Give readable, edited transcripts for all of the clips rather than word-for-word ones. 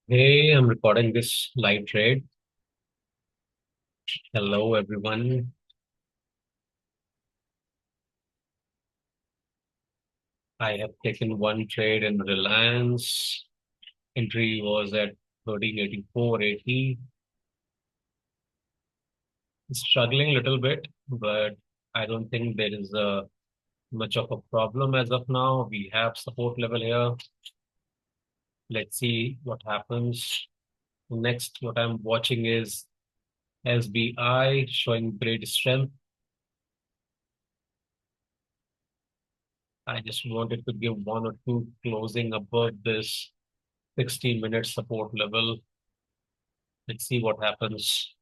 Hey, I'm recording this live trade. Hello, everyone. I have taken one trade in Reliance. Entry was at 1384.80. Struggling a little bit, but I don't think there is much of a problem as of now. We have support level here. Let's see what happens. Next, what I'm watching is SBI showing great strength. I just wanted to give one or two closing above this 60-minute support level. Let's see what happens.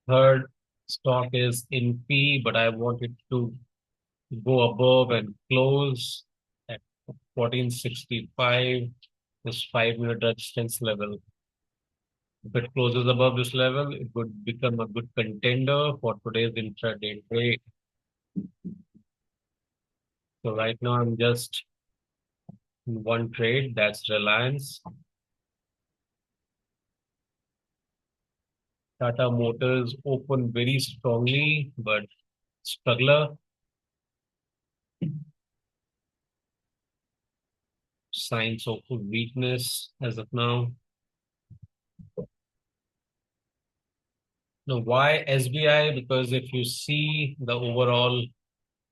Third stock is in P, but I want it to go above and close at 1465, this 5-minute resistance level. If it closes above this level, it would become a good contender for today's intraday trade. So right now I'm just in one trade, that's Reliance. Tata Motors opened very strongly, but struggler. Signs of weakness as of now. Now, why SBI? Because if you see the overall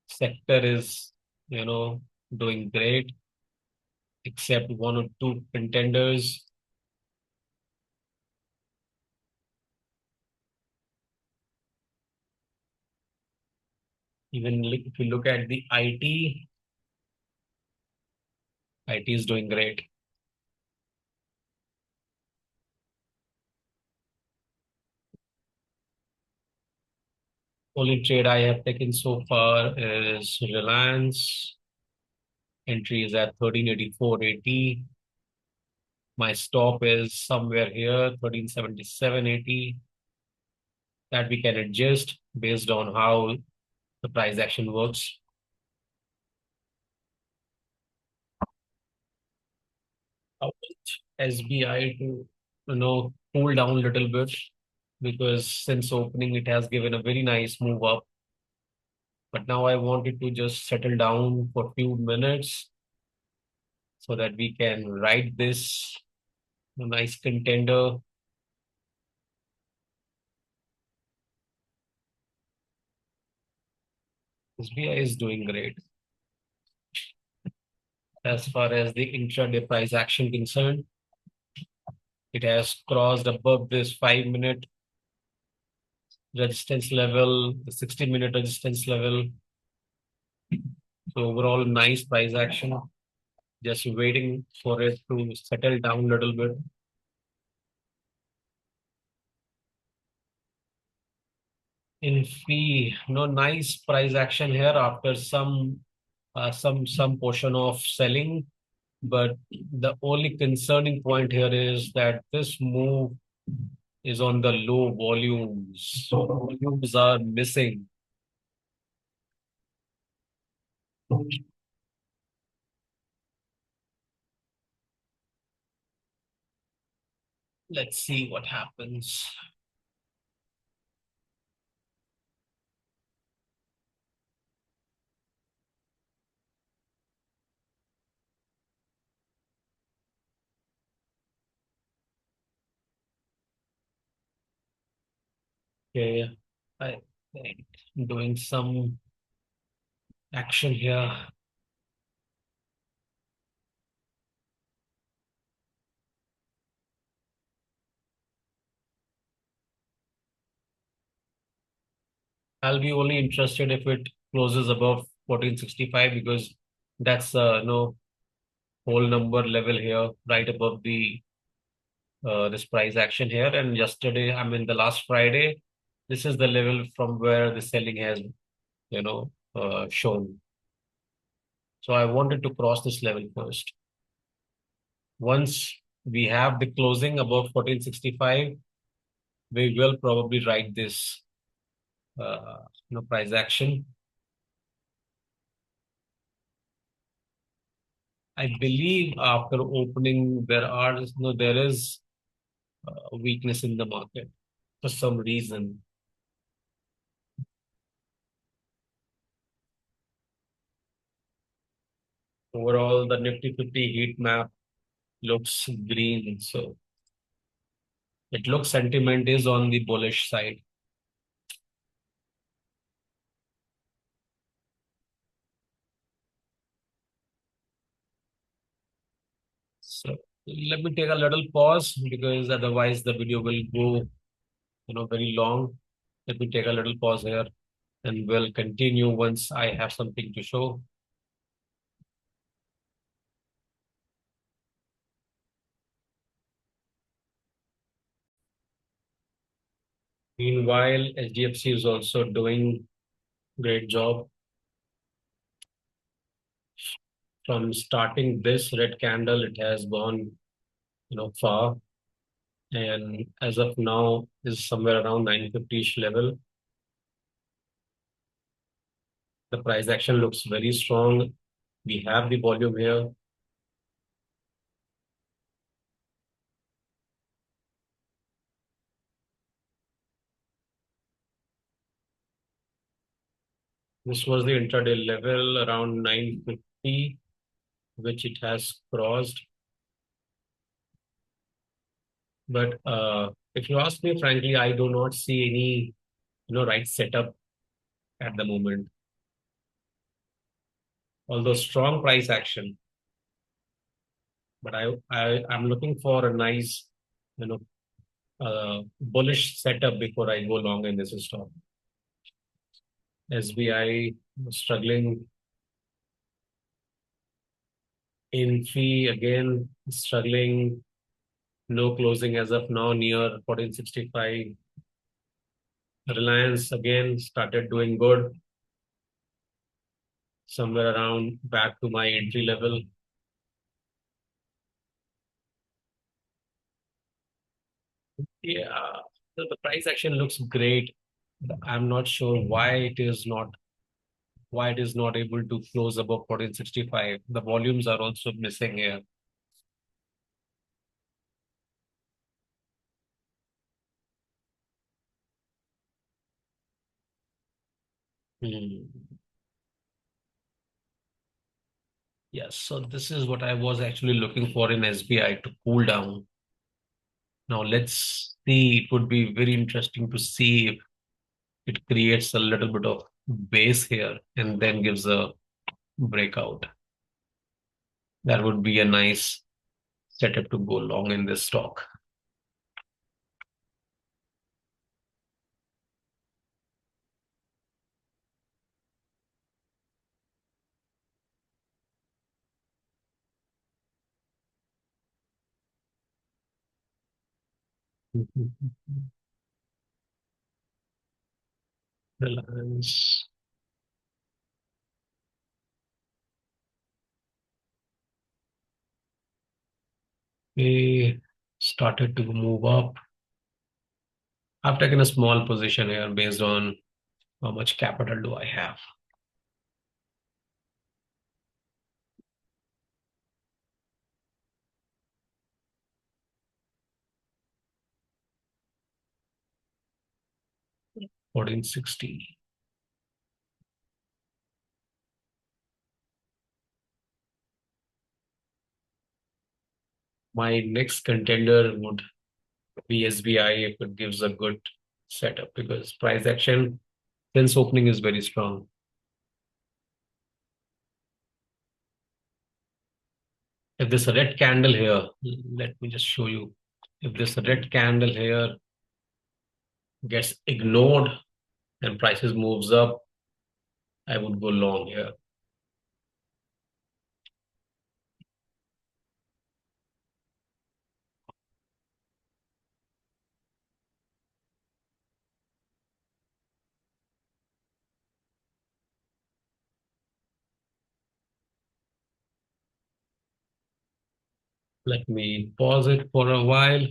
sector is, doing great, except one or two contenders. Even if you look at the IT is doing great. Only trade I have taken so far is Reliance. Entry is at 1384.80. My stop is somewhere here, 1377.80. That we can adjust based on how the price action works. I want SBI to, cool down a little bit because since opening it has given a very nice move up. But now I want it to just settle down for a few minutes so that we can ride this nice contender. SBI is doing great as far as the intraday price action concerned. It has crossed above this 5-minute resistance level, the 60-minute resistance level. So overall, nice price action. Just waiting for it to settle down a little bit. In fee, no nice price action here after some portion of selling. But the only concerning point here is that this move is on the low volumes. So volumes are missing. Let's see what happens. Okay, I think doing some action here. I'll be only interested if it closes above 1465 because that's no whole number level here, right above the this price action here. And yesterday, I mean the last Friday, this is the level from where the selling has shown. So I wanted to cross this level first. Once we have the closing above 1465, we will probably write this price action. I believe after opening there is a weakness in the market for some reason. Overall, the Nifty 50 heat map looks green, so it looks sentiment is on the bullish side. So let me take a little pause because otherwise the video will go, very long. Let me take a little pause here and we'll continue once I have something to show. Meanwhile, HDFC is also doing great job from starting this red candle. It has gone, far, and as of now is somewhere around 950-ish level. The price action looks very strong. We have the volume here. This was the intraday level around 950, which it has crossed. But if you ask me, frankly, I do not see any, right setup at the moment. Although strong price action, but I'm looking for a nice, you know, bullish setup before I go long in this stock. SBI struggling. Infy again struggling. No closing as of now near 1465. Reliance again started doing good. Somewhere around back to my entry level. Yeah, the price action looks great. I'm not sure why it is not able to close above 1465. The volumes are also missing here. Hmm. Yes, so this is what I was actually looking for in SBI to cool down. Now let's see. It would be very interesting to see if it creates a little bit of base here and then gives a breakout. That would be a nice setup to go long in this stock. Reliance. We started to move up. I've taken a small position here based on how much capital do I have. $14.60. My next contender would be SBI if it gives a good setup because price action since opening is very strong. If this red candle here, let me just show you. If this red candle here gets ignored and prices moves up, I would go long here. Let me pause it for a while.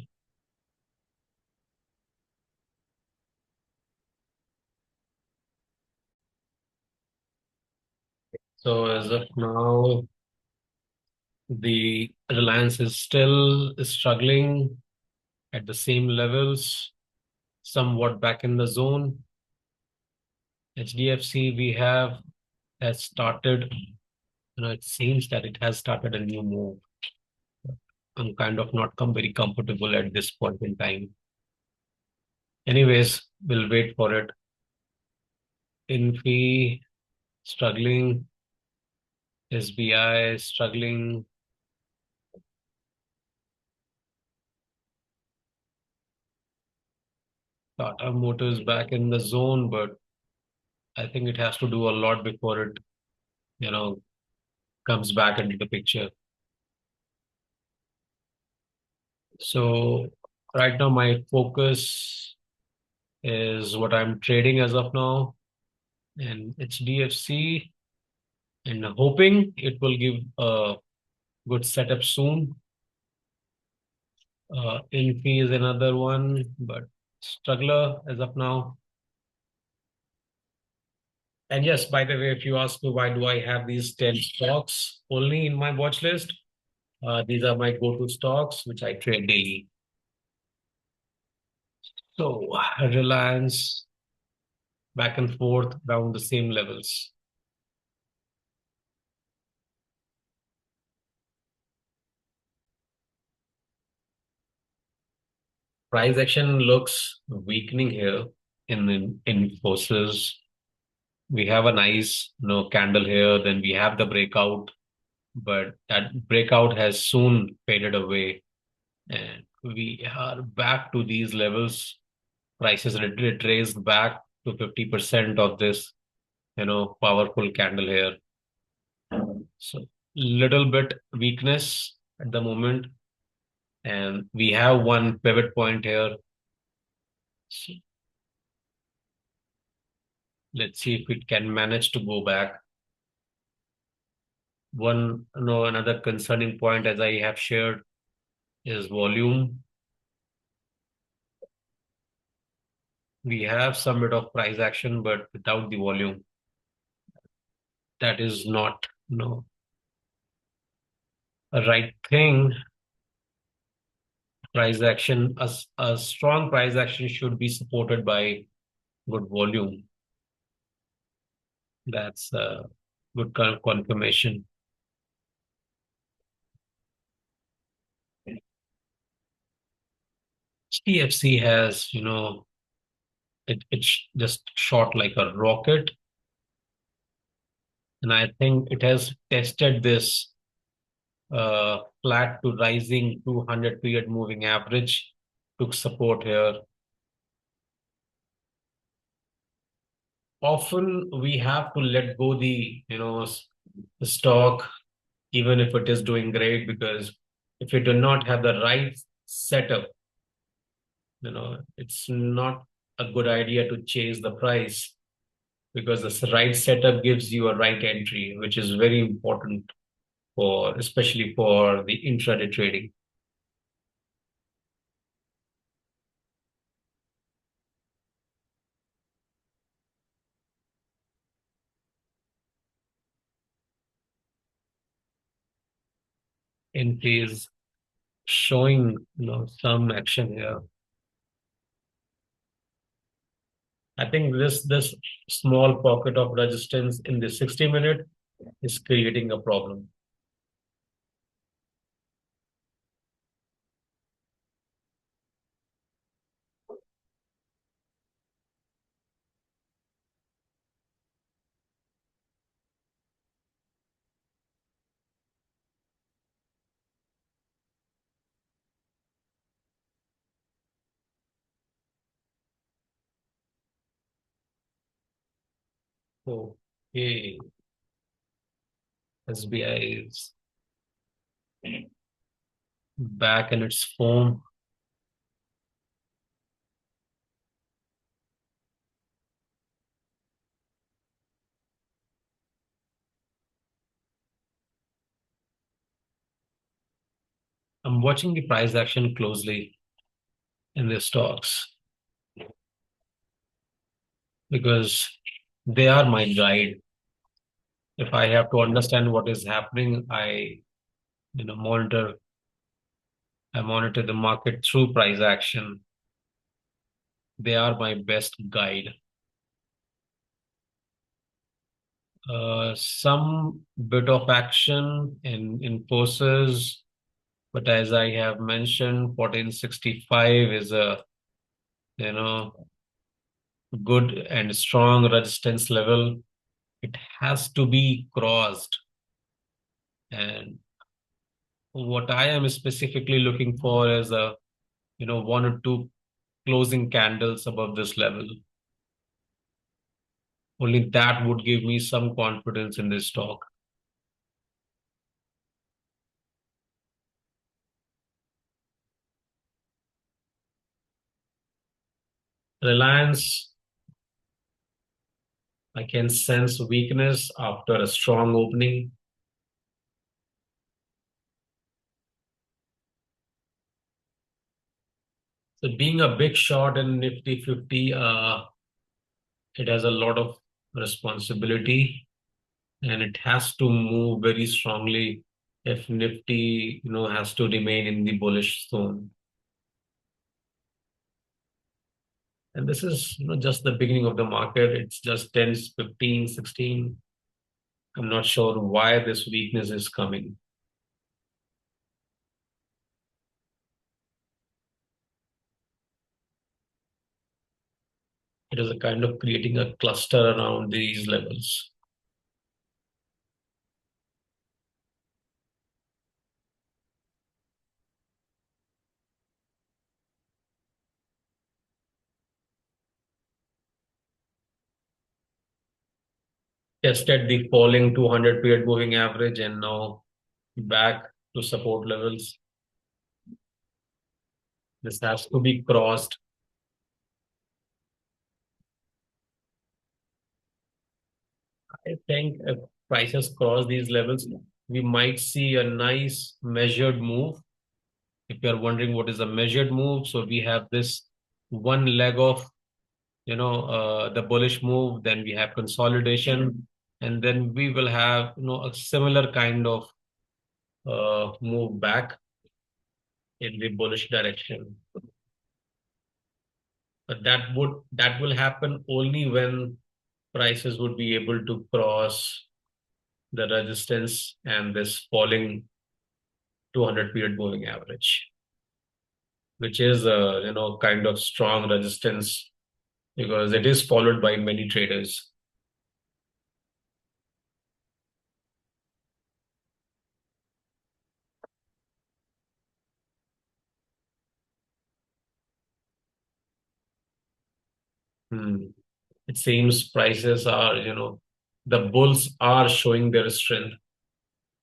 So as of now, The Reliance is still struggling at the same levels, somewhat back in the zone. HDFC we have has started, it seems that it has started a new move. I'm kind of not very comfortable at this point in time. Anyways, we'll wait for it. Infi struggling, SBI struggling. Tata Motors back in the zone, but I think it has to do a lot before it, you know, comes back into the picture. So right now my focus is what I'm trading as of now, and HDFC, and hoping it will give a good setup soon. Infi is another one, but struggler as of now. And yes, by the way, if you ask me why do I have these 10 stocks only in my watch list, these are my go-to stocks, which I trade daily. So Reliance back and forth around the same levels. Price action looks weakening here in Infosys. We have a nice candle here, then we have the breakout, but that breakout has soon faded away, and we are back to these levels. Prices retraced back to 50% of this powerful candle here. So little bit weakness at the moment, and we have one pivot point here. So let's see if it can manage to go back. Another concerning point, as I have shared, is volume. We have some bit of price action, but without the volume, that is not a right thing. Price action, a strong price action should be supported by good volume. That's a good confirmation. TFC has, it's just shot like a rocket. And I think it has tested this flat to rising 200 period moving average, took support here. Often we have to let go the stock, even if it is doing great, because if you do not have the right setup, it's not a good idea to chase the price, because the right setup gives you a right entry, which is very important especially for the intraday trading. Entry is showing, some action here. I think this small pocket of resistance in the 60-minute is creating a problem. So, hey, SBI is back in its form. I'm watching the price action closely in the stocks because they are my guide. If I have to understand what is happening, I monitor. I monitor the market through price action. They are my best guide. Some bit of action in forces, but as I have mentioned, 1465 is a you know good and strong resistance level. It has to be crossed, and what I am specifically looking for is a one or two closing candles above this level. Only that would give me some confidence in this stock. Reliance, I can sense weakness after a strong opening. So being a big short in Nifty 50, it has a lot of responsibility, and it has to move very strongly if Nifty, has to remain in the bullish zone. And this is, just the beginning of the market. It's just 10, 15, 16. I'm not sure why this weakness is coming. It is a kind of creating a cluster around these levels. Tested the falling 200 period moving average and now back to support levels. This has to be crossed. I think if prices cross these levels, we might see a nice measured move. If you're wondering what is a measured move, so we have this one leg of the bullish move, then we have consolidation, and then we will have a similar kind of move back in the bullish direction. But that will happen only when prices would be able to cross the resistance and this falling 200 period moving average, which is a kind of strong resistance because it is followed by many traders. Hmm. It seems prices are, the bulls are showing their strength.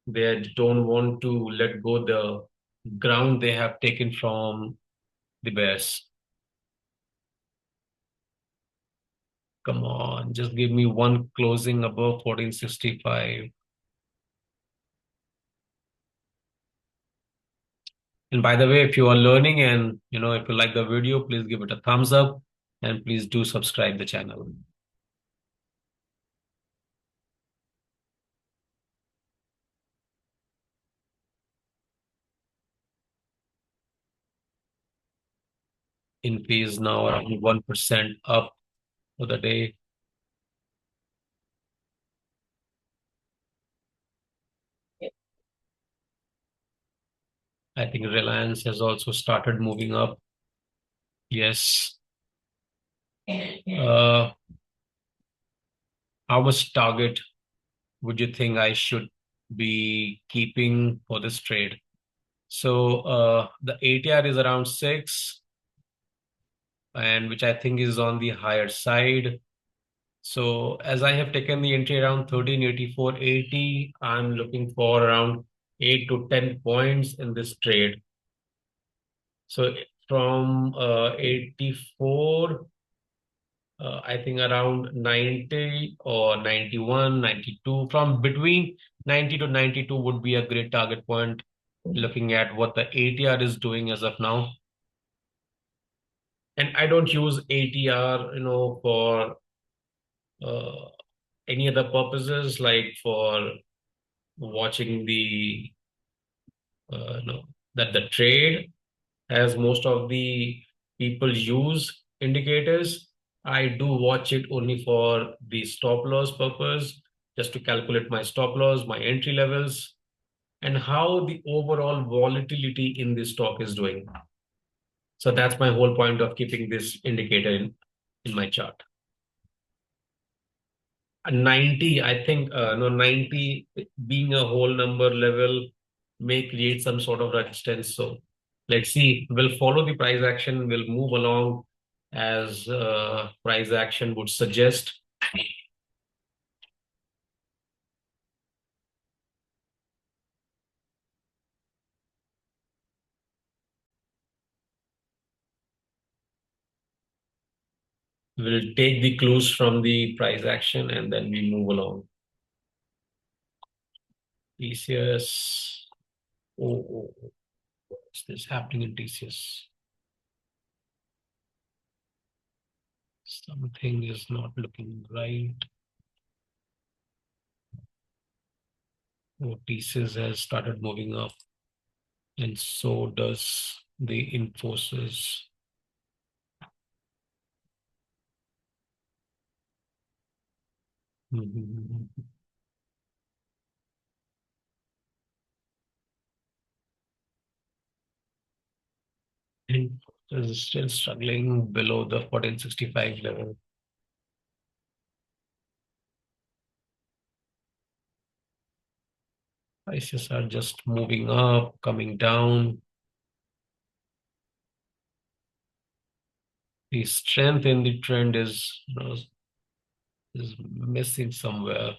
They don't want to let go the ground they have taken from the bears. Come on, just give me one closing above 1465. And by the way, if you are learning and if you like the video, please give it a thumbs up and please do subscribe the channel. In fees now around 1% up for the day. I think Reliance has also started moving up. Yes. Uh, how much target would you think I should be keeping for this trade? So the ATR is around 6, and which I think is on the higher side. So as I have taken the entry around 1384.80, I'm looking for around 8 to 10 points in this trade. So from 84, I think around 90 or 91, 92, from between 90 to 92 would be a great target point, looking at what the ATR is doing as of now. And I don't use ATR, for uh, any other purposes, like for watching the no, that the trade, as most of the people use indicators, I do watch it only for the stop loss purpose, just to calculate my stop loss, my entry levels, and how the overall volatility in the stock is doing. So that's my whole point of keeping this indicator in my chart. 90, I think, no, 90 being a whole number level may create some sort of resistance. So let's see, we'll follow the price action, we'll move along as price action would suggest. We'll take the clues from the price action and then we move along. TCS. What's this happening in TCS? Something is not looking right. TCS has started moving up, and so does the Infosys. Mhm. Infosys is still struggling below the 1465 level. Prices are just moving up, coming down. The strength in the trend is missing somewhere.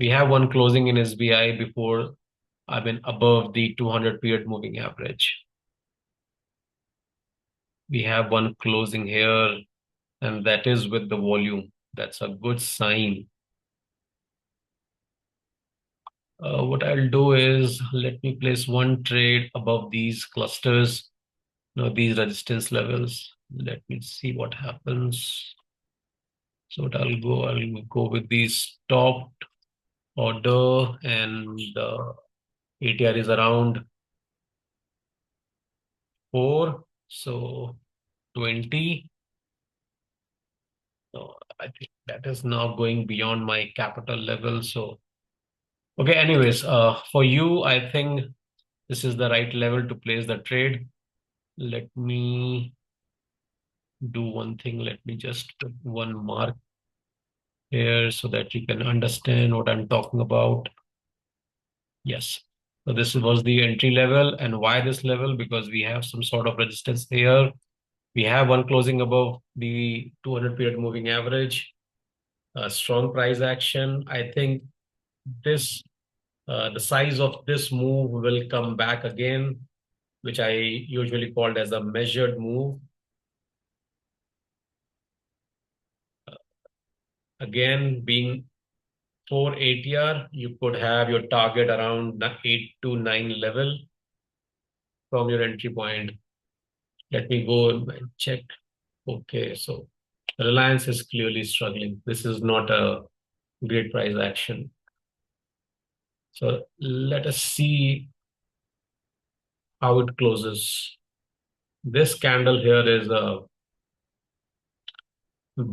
We have one closing in SBI before, above the 200 period moving average. We have one closing here, and that is with the volume. That's a good sign. What I'll do is let me place one trade above these clusters, these resistance levels. Let me see what happens. So what I'll go with the stopped order, and the ATR is around 4. So 20. So I think that is now going beyond my capital level. So, okay, anyways, for you, I think this is the right level to place the trade. Let me do one thing. Let me just put one mark here so that you can understand what I'm talking about. Yes. So this was the entry level. And why this level? Because we have some sort of resistance here. We have one closing above the 200 period moving average. A strong price action. I think this the size of this move will come back again, which I usually called as a measured move. Again, being 4 ATR, you could have your target around the 8 to 9 level from your entry point. Let me go and check. Okay, so Reliance is clearly struggling. This is not a great price action. So let us see how it closes. This candle here is a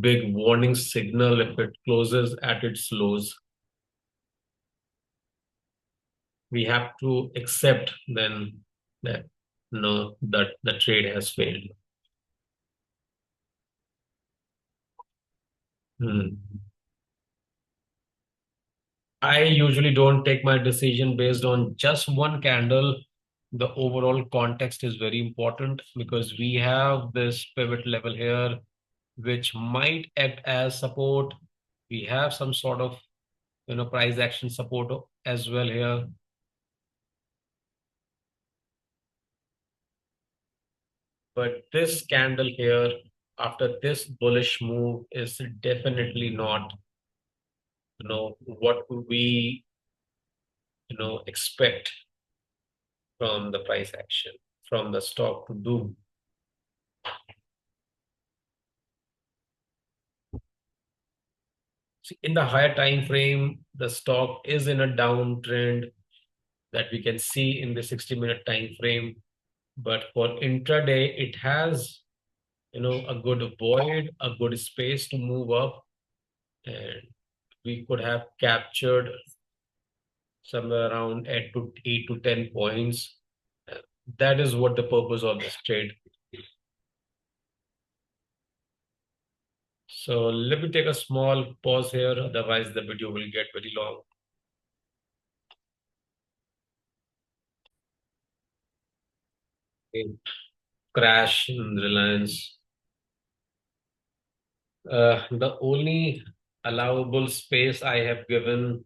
big warning signal if it closes at its lows. We have to accept then that that the trade has failed. Hmm. I usually don't take my decision based on just one candle. The overall context is very important because we have this pivot level here, which might act as support. We have some sort of price action support as well here. But this candle here, after this bullish move, is definitely not what we expect from the price action, from the stock to do. In the higher time frame, the stock is in a downtrend that we can see in the 60-minute time frame. But for intraday, it has a good void, a good space to move up, and we could have captured somewhere around 8 to 10 points. Uh, That is what the purpose of this trade. So let me take a small pause here, otherwise the video will get very long. Okay. Crash in Reliance. The only allowable space I have given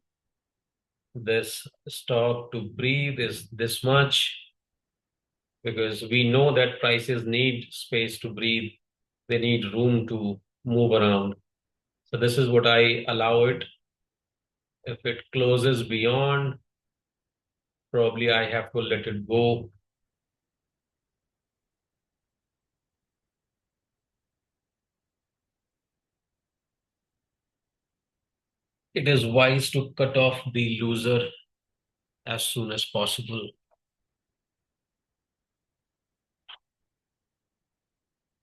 this stock to breathe is this much, because we know that prices need space to breathe. They need room to move around. So this is what I allow it. If it closes beyond, probably I have to let it go. It is wise to cut off the loser as soon as possible.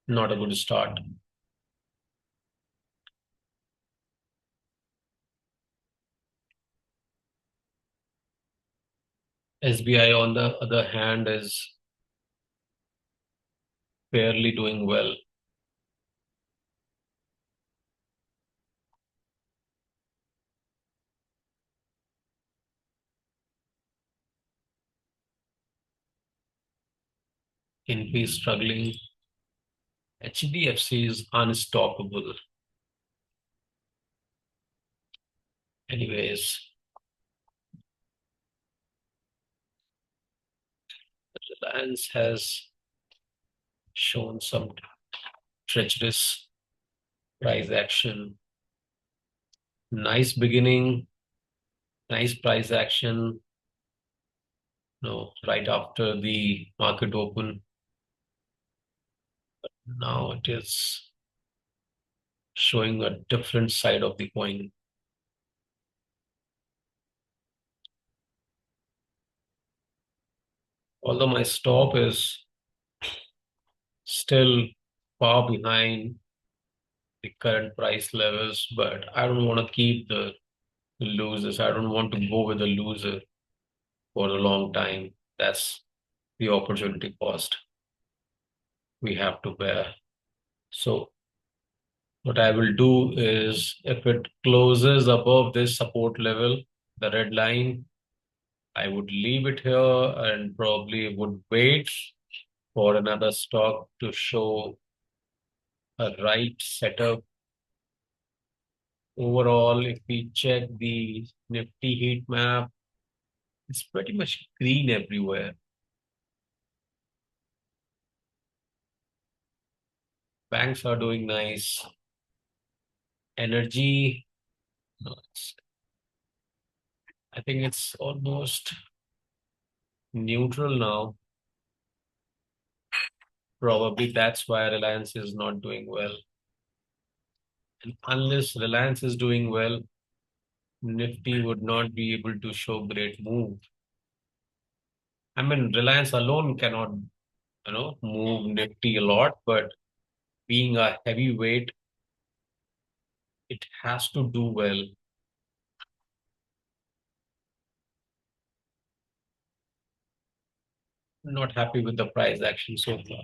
Not a good start. SBI, on the other hand, is fairly doing well. NP is struggling. HDFC is unstoppable. Anyways, Reliance has shown some treacherous price action. Nice beginning, nice price action. No, right after the market open. Now it is showing a different side of the coin. Although my stop is still far behind the current price levels, but I don't want to keep the losers. I don't want to go with the loser for a long time. That's the opportunity cost we have to bear. So what I will do is, if it closes above this support level, the red line, I would leave it here and probably would wait for another stock to show a right setup. Overall, if we check the Nifty heat map, it's pretty much green everywhere. Banks are doing nice. Energy, no, I think it's almost neutral now. Probably that's why Reliance is not doing well. And unless Reliance is doing well, Nifty would not be able to show great move. I mean, Reliance alone cannot, move Nifty a lot, but being a heavyweight, it has to do well. Not happy with the price action so far.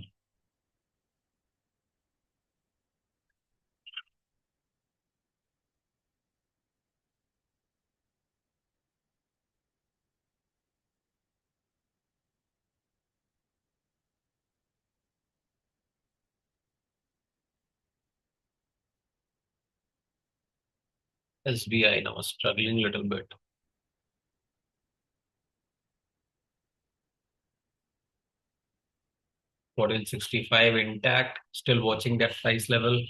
SBI now struggling a little bit. 1465 intact, still watching that price level.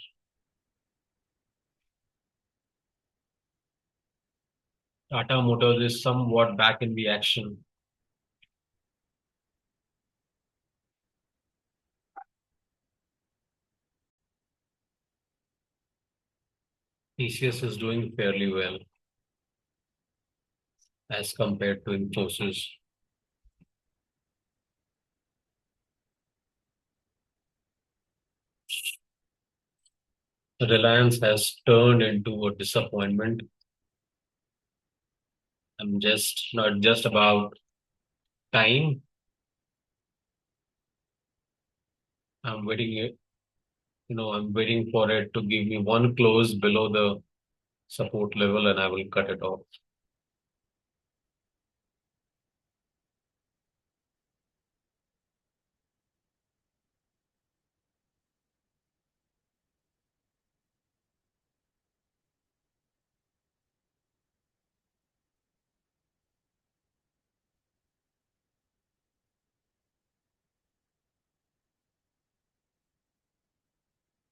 Tata Motors is somewhat back in the action. TCS is doing fairly well as compared to Infosys. Reliance has turned into a disappointment. I'm just not just about time. I'm waiting it, I'm waiting for it to give me one close below the support level and I will cut it off.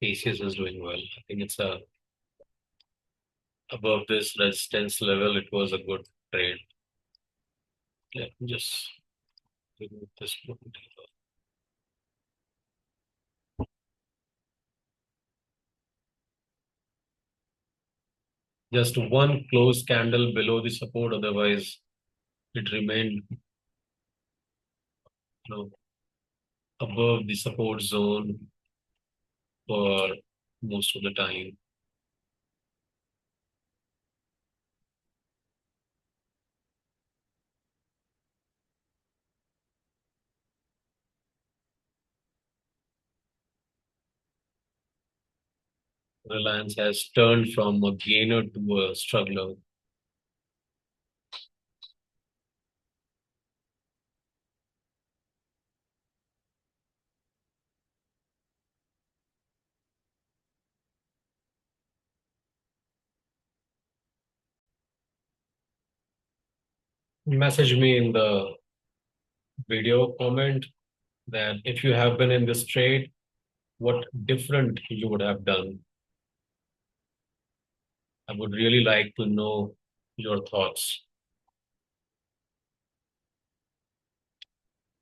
TCS is doing well. I think it's above this resistance level. It was a good trade. Let me just remove this one. Just one close candle below the support, otherwise it remained above the support zone for most of the time. Reliance has turned from a gainer to a struggler. Message me in the video comment that if you have been in this trade, what different you would have done. I would really like to know your thoughts.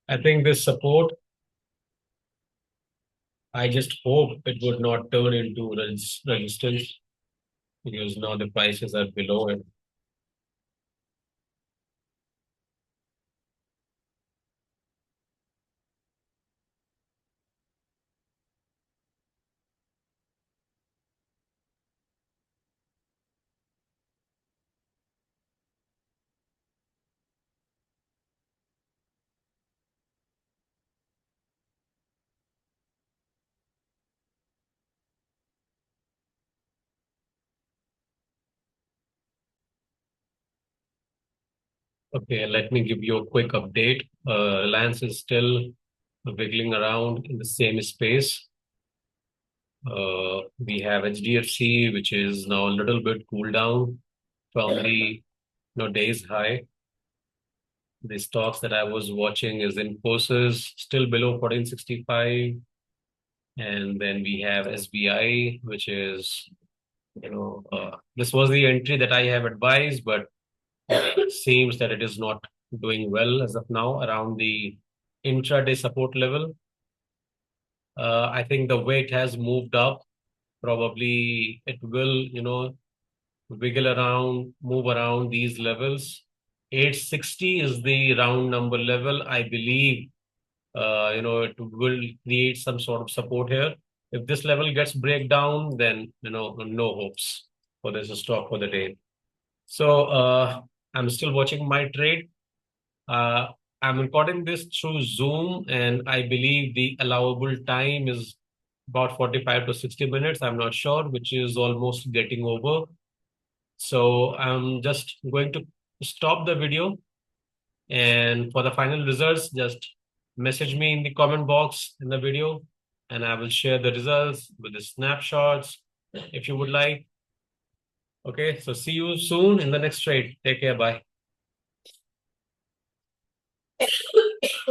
I think this support, I just hope it would not turn into resistance because now the prices are below it. Okay, let me give you a quick update. Reliance is still wiggling around in the same space. We have HDFC, which is now a little bit cooled down from the day's high. The stocks that I was watching is Infosys, still below 1465. And then we have SBI, which is, this was the entry that I have advised, but it seems that it is not doing well as of now around the intraday support level. I think the weight has moved up. Probably it will, wiggle around, move around these levels. 860 is the round number level. I believe, it will create some sort of support here. If this level gets break down, then, no hopes for this stock for the day. So, I'm still watching my trade. Uh, I'm recording this through Zoom, and I believe the allowable time is about 45 to 60 minutes. I'm not sure, which is almost getting over. So I'm just going to stop the video. And for the final results, just message me in the comment box in the video, and I will share the results with the snapshots if you would like. Okay, so see you soon in the next trade. Take care. Bye.